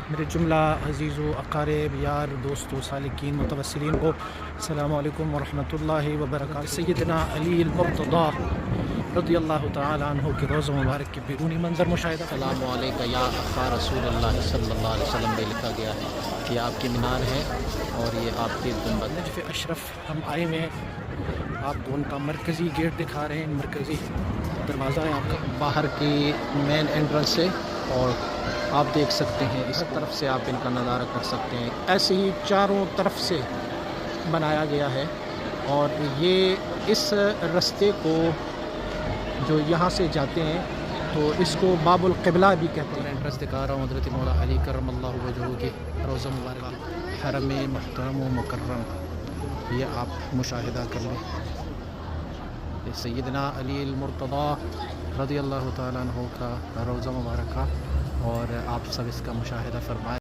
میرے جملہ عزیز و اقارب یار دوستو سالکین متوسلین کو السلام علیکم ورحمۃ اللہ وبرکاتہ۔ سیدنا علی المرتضی رضی اللہ تعالی عنہ کے روضہ مبارک کے بیرونی منظر مشاہدہ۔ السلام علیکم یا اخا رسول اللہ صلی اللہ علیہ وسلم میں لکھا گیا ہے کہ یہ آپ کی مینار ہے اور یہ آپ کے گنبد ہے۔ نجف اشرف ہم آئے ہوئے ہیں، آپ کو ان کا مرکزی گیٹ دکھا رہے ہیں، مرکزی دروازہ ہے آپ کا باہر کی مین انٹرنس سے، اور آپ دیکھ سکتے ہیں اس طرف سے آپ ان کا نظارہ کر سکتے ہیں۔ ایسے ہی چاروں طرف سے بنایا گیا ہے، اور یہ اس رستے کو جو یہاں سے جاتے ہیں تو اس کو باب القبلہ بھی کہتے ہیں۔ انٹرنس دکھا رہا ہوں حضرت مولا علی کرم اللہ وجہہ کے روضہ مبارک، حرم محترم و مکرم، یہ آپ مشاہدہ کر لیں۔ یہ سیدنا علی المرتضی رضی اللہ تعالیٰ عنہ کا روضہ مبارک، اور آپ سب اس کا مشاہدہ فرمائیں۔